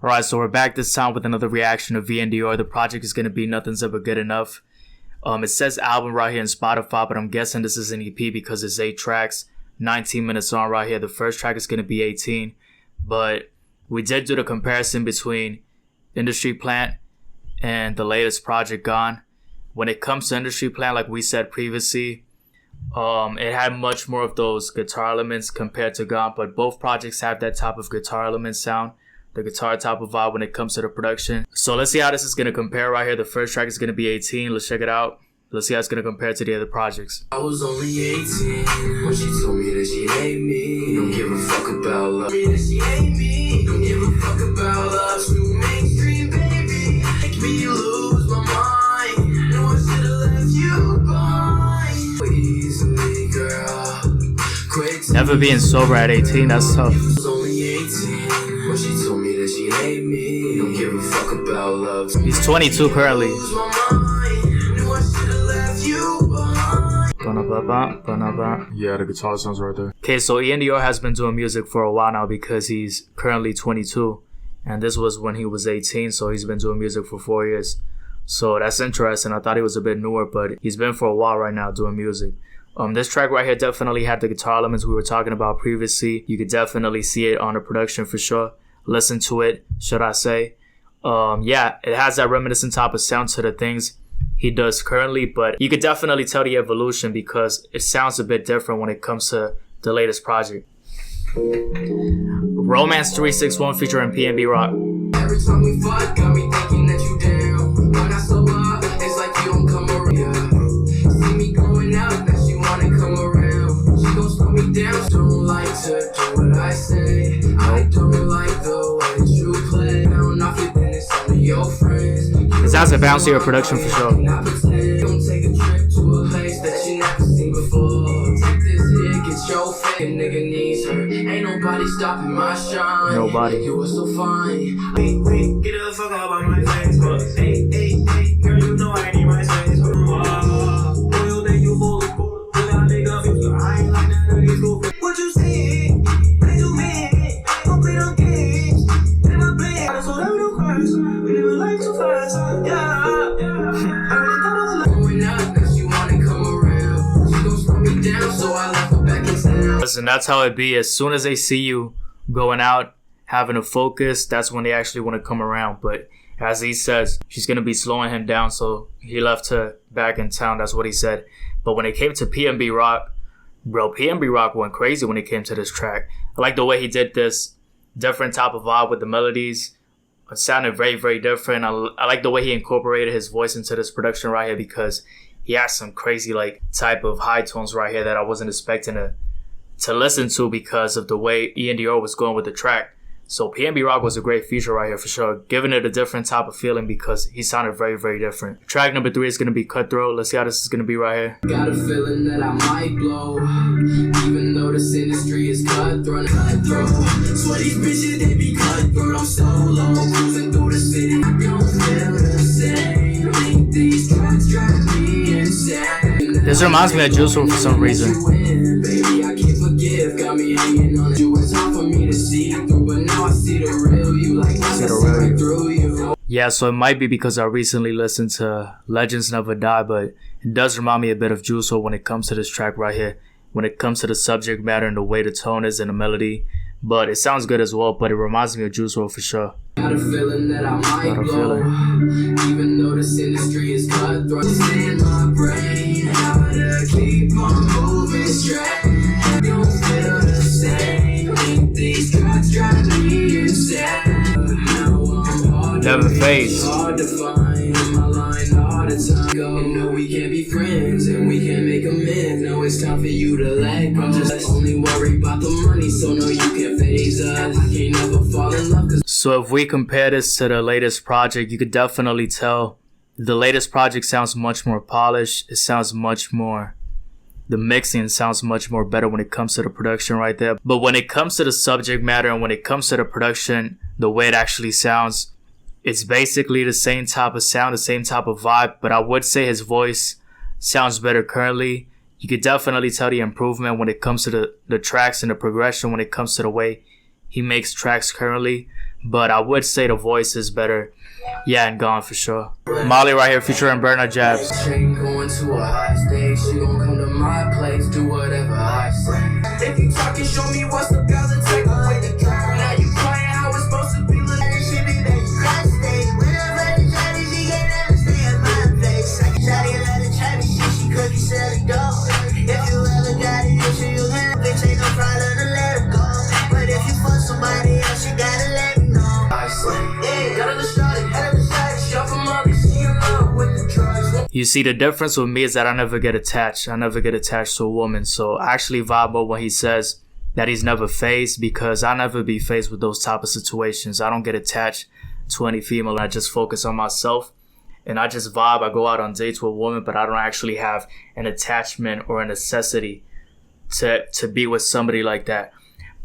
Alright, so we're back this time with another reaction of Iann Dior. The project is going to be Nothing's Ever Good Enough. It says album right here in Spotify, but I'm guessing this is an EP because it's 8 tracks, 19 minutes on right here. The first track is going to be 18, but we did do the comparison between Industry Plant and the latest project, Gone. When it comes to Industry Plant, like we said previously, it had much more of those guitar elements compared to Gone, but both projects have that type of guitar element sound, the guitar type of vibe when it comes to the production. So let's see how this is going to compare right here. The first track is going to be 18. Let's check it out. Let's see how it's going to compare to the other projects. I was only 18 when she told me that she hate me. Don't give a fuck about love. That she hate me. Don't give a fuck about love. Too mainstream, baby. Make me lose my mind. No, I should've left you behind. Easily, girl. Quick. Never being sober at 18, that's tough. I was only 18 when she told me that she hate me. Don't give a fuck about love. He's 22 currently. Yeah, the guitar sounds right there. Okay, so Iann Dior has been doing music for a while now because he's currently 22. And this was when he was 18, so he's been doing music for 4 years. So that's interesting. I thought he was a bit newer, but he's been for a while right now doing music. This track right here definitely had the guitar elements we were talking about previously. You could definitely see it on the production for sure. Listen to it, should I say. Yeah, it has that reminiscent type of sound to the things he does currently, but you could definitely tell the evolution because it sounds a bit different when it comes to the latest project. Romance 361 featuring P&B Rock. Every time we fuck, got me thinking that you down. When I slow up, it's like you don't come around. See me going out, now she wanna come around. She gon' slow me down. Don't like to do what I say. I don't like the way that you play. Down off your business, only your friends. It sounds a bouncier production for sure. Don't take a trip to a place that you never seen before. Take this here, get your fake nigga needs her. Ain't nobody stopping my shine. Nobody. You were so fine. Wait, get the fuck out of my face. Hey, girl, you know I need my space. Oil that you hold. I ain't like that dirty school. What you say? Play to me. Don't play no games. Play my play. I just don't know cars. We live a life too fast. Listen, that's how it be. As soon as they see you going out, having a focus, that's when they actually want to come around. But as he says, she's going to be slowing him down, so he left her back in town. That's what he said. But when it came to P&B Rock, bro, P&B Rock went crazy when it came to this track. I like the way he did this different type of vibe with the melodies. It sounded very, very different. I like the way he incorporated his voice into this production right here because he has some crazy like type of high tones right here that I wasn't expecting to listen to because of the way Iann Dior was going with the track. So P&B Rock was a great feature right here for sure, giving it a different type of feeling because he sounded very, very different. Track number 3 is going to be Cutthroat. Let's see how this is going to be right here. Got a feeling that I might blow, even though this industry is cutthroat. Swear these bitches, they be cutthroat. I'm solo, cruising through the city. I don't feel the same. Think these drugs drive me insane. This reminds me of Juice WRLD for some reason. Baby, I can't forgive. Got me hanging on it. You was hard for me to see through, but now I see the real you. Like I see right through you. Yeah, so it might be because I recently listened to Legends Never Die, but it does remind me a bit of Juice WRLD when it comes to this track right here. When it comes to the subject matter and the way the tone is and the melody. But it sounds good as well, but it reminds me of Juice WRLD for sure. Got a feeling that I might blow, even though this industry is cutthroat. It's in my brain, how to keep on moving straight. Don't feel the same, think these drugs drive me insane. Now I'm hard Never fades. hard to find my line all the time. You know we can't be friends and we can't make amends. Now it's time for you to let go. Just only worry about the money, so no, you can't phase us. I can't never fall in love. So if we compare this to the latest project, you could definitely tell the latest project sounds much more polished. It sounds much more, the mixing sounds much more better when it comes to the production right there. But when it comes to the subject matter and when it comes to the production, the way it actually sounds, it's basically the same type of sound, the same type of vibe. But I would say his voice sounds better currently. You could definitely tell the improvement when it comes to the tracks and the progression when it comes to the way he makes tracks currently. but I would say the voice is better. Yeah, and Gone for sure. Molly right here featuring Bernard Jabs. Chain going to a high stage, she gon' come to my place, do whatever I say. If you talking, show me what's up, guys, and take away the drama. Now you quiet, how it's supposed to be. Look, this shit be that you got stage. Whenever the shawty, she can't ever stay in my place. I can shawty a lot of chatty shit, she cookie selling dope. If you ever got an issue, you can bitch, ain't no problem to let her go. But if you fuck somebody else, you gotta let me know. I say, yeah, got on the shawty, head of the shawty, shop for money, see you love with the drugs. You see, the difference with me is that I never get attached. I never get attached to a woman. So I actually vibe more when he says that he's never phased, because I never be faced with those type of situations. I don't get attached to any female. I just focus on myself and I just vibe. I go out on dates with a woman, but I don't actually have an attachment or a necessity to be with somebody like that.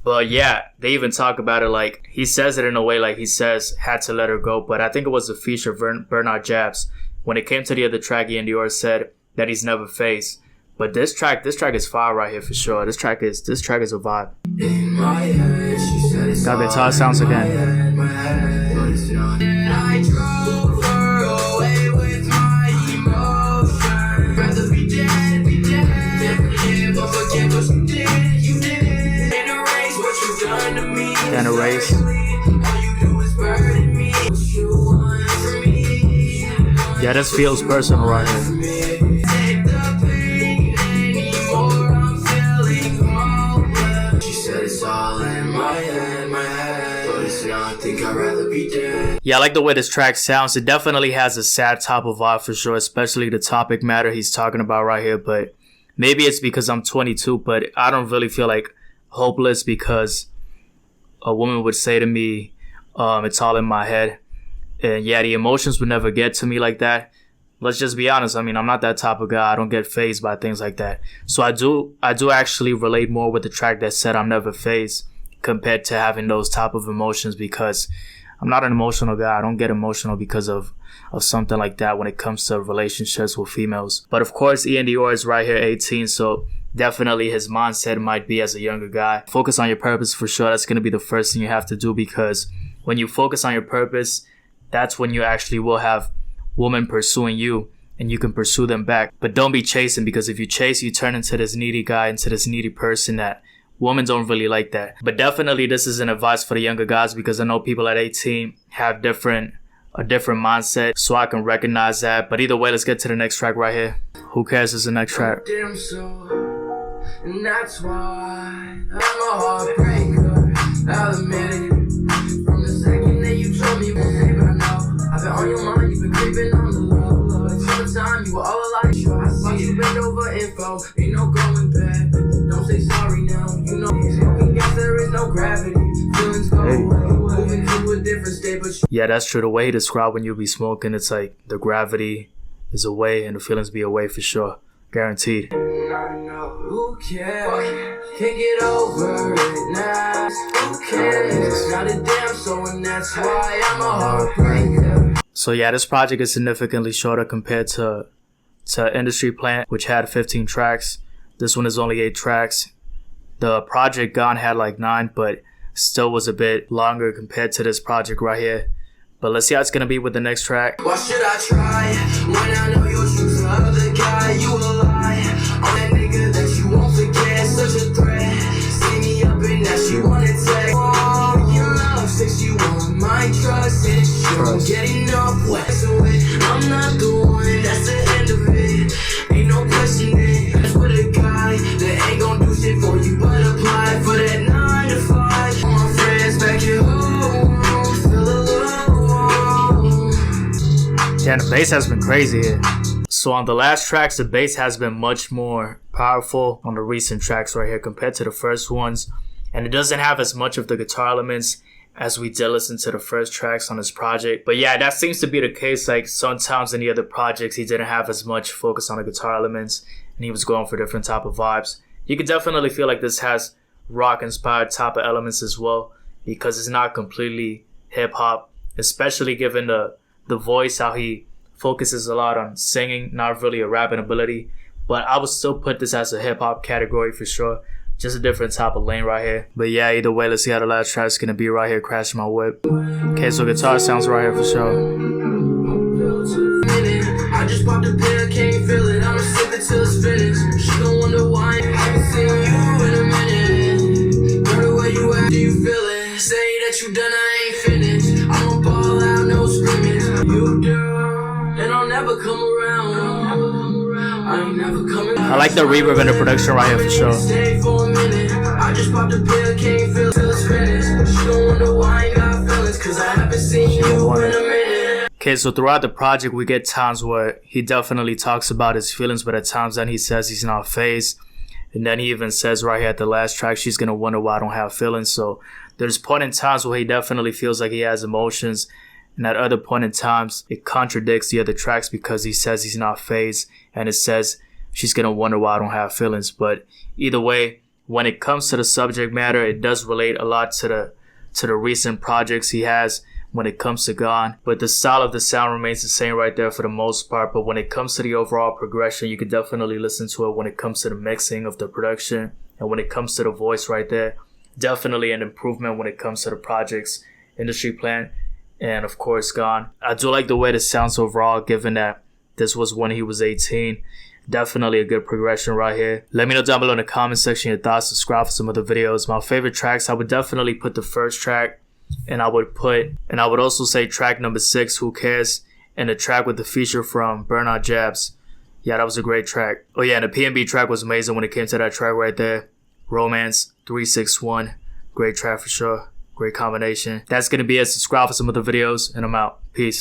But yeah, they even talk about it like, he says it in a way like he says had to let her go. But I think it was the feature Bernard Jabs. When it came to the other track, Iann Dior said that he's never phased. But this track is fire right here for sure. This track is a vibe. In my head, she said it's Got guitar sounds again. my head, but it's not. I drove her away with my emotion. Rather be dead, never forgive or forget what you did. You did it. Can't erase what you done to me. Can't erase. All you do is burden me. What you want from me. Yeah, this feels personal right here. Take the pain anymore. I'm feeling hopeless. She said it's all in my head, but it's not. I think I'd rather be dead. Yeah, I like the way this track sounds. It definitely has a sad type of vibe for sure, especially the topic matter he's talking about right here. But maybe it's because I'm 22, but I don't really feel like hopeless, because a woman would say to me, it's all in my head. And yeah, the emotions would never get to me like that. Let's just be honest. I mean, I'm not that type of guy. I don't get fazed by things like that. So I do actually relate more with the track that said I'm never fazed compared to having those type of emotions, because I'm not an emotional guy. I don't get emotional because of something like that when it comes to relationships with females. But of course, Iann Dior is right here, 18. So definitely his mindset might be as a younger guy. Focus on your purpose for sure. That's going to be the first thing you have to do, because when you focus on your purpose, that's when you actually will have women pursuing you and you can pursue them back. But don't be chasing, because if you chase, you turn into this needy guy, into this needy person that women don't really like that. But definitely this is an advice for the younger guys, because I know people at 18 have a different mindset, so I can recognize that. But either way, let's get to the next track right here. Who Cares is the next track. Damn so, and that's why I'm a heartbreaker. I'll admit it. From the second that you told me, baby, I know I've been on your mind, you've been creeping on the low. Summertime, you were all alike. Sure, I see you bend over info, ain't no going back. Don't say sorry now, you know. Smoking gas, there is no gravity. Feelings go away, moving to a different state, but Yeah, that's true. The way he described when you be smoking, it's like the gravity is away and the feelings be away for sure. Guaranteed. who cares? Can't get over it now. Who cares? Not a damn soul, and that's why I'm a heartbreaker. So yeah, this project is significantly shorter compared to Industry Plant, which had 15 tracks. This one is only 8 tracks. The project Gone had like 9, but still was a bit longer compared to this project right here. But let's see how it's gonna be with the next track. Why should I try when I know you're true to other guy? You a lie on that nigga that you won't forget. Such a threat. See me up and now she wanna take. Oh, your love says you want my trust. It's true. Get enough wet. So I'm not the one. That's the end of it. Ain't no questioning. That's for the guy that ain't gon' do shit for you, but apply for that 9 to 5. All my friends back at home feel alone. Yeah, the bass has been crazy here. So on the last tracks, the bass has been much more powerful on the recent tracks right here compared to the first ones. And it doesn't have as much of the guitar elements as we did listen to the first tracks on this project. But yeah, that seems to be the case. Like sometimes in the other projects, he didn't have as much focus on the guitar elements and he was going for different type of vibes. You can definitely feel like this has rock inspired type of elements as well, because it's not completely hip hop, especially given the voice, how he focuses a lot on singing, not really a rapping ability. But I would still put this as a hip hop category for sure, Just a different type of lane right here. But yeah, either way, let's see how the last track's gonna be right here, Crashing My Whip. Okay, so guitar sounds right here for sure. I just popped a pill, can't feel it. I'ma sip it till it's finished. She gon' wonder why I haven't seen you in a minute. Girl, where you at? Do you feel it? Say that you done, I ain't finished. I'ma ball out, no scrimmage. You do, and I'll never come around. I ain't never coming. I like the reverb and the production right here for sure. Stay for a minute. I just popped a pill, can't feel it till it's finished. She gon' wonder why I ain't got feelings, cause I haven't seen you in a minute. Okay, so throughout the project, we get times where he definitely talks about his feelings, but at times then he says he's not phased. And then he even says right here at the last track, she's gonna wonder why I don't have feelings. So there's point in times where he definitely feels like he has emotions. And at other point in times, it contradicts the other tracks because he says he's not phased. And it says she's gonna wonder why I don't have feelings. But either way, when it comes to the subject matter, it does relate a lot to the recent projects he has when it comes to Gone. But the style of the sound remains the same right there for the most part. But when it comes to the overall progression, you could definitely listen to it when it comes to the mixing of the production. And when it comes to the voice right there, definitely an improvement when it comes to the project's industry plan. And of course, Gone. I do like the way this sounds overall, given that this was when he was 18. Definitely a good progression right here. Let me know down below in the comment section your thoughts. Subscribe for some other videos. My favorite tracks, I would definitely put the first track. And I would also say track number 6, Who Cares? And the track with the feature from Burnout Jabs. Yeah, that was a great track. Oh yeah, and the P&B track was amazing when it came to that track right there. Romance 361. Great track for sure. Great combination. That's going to be it. Subscribe for some other videos, and I'm out. Peace.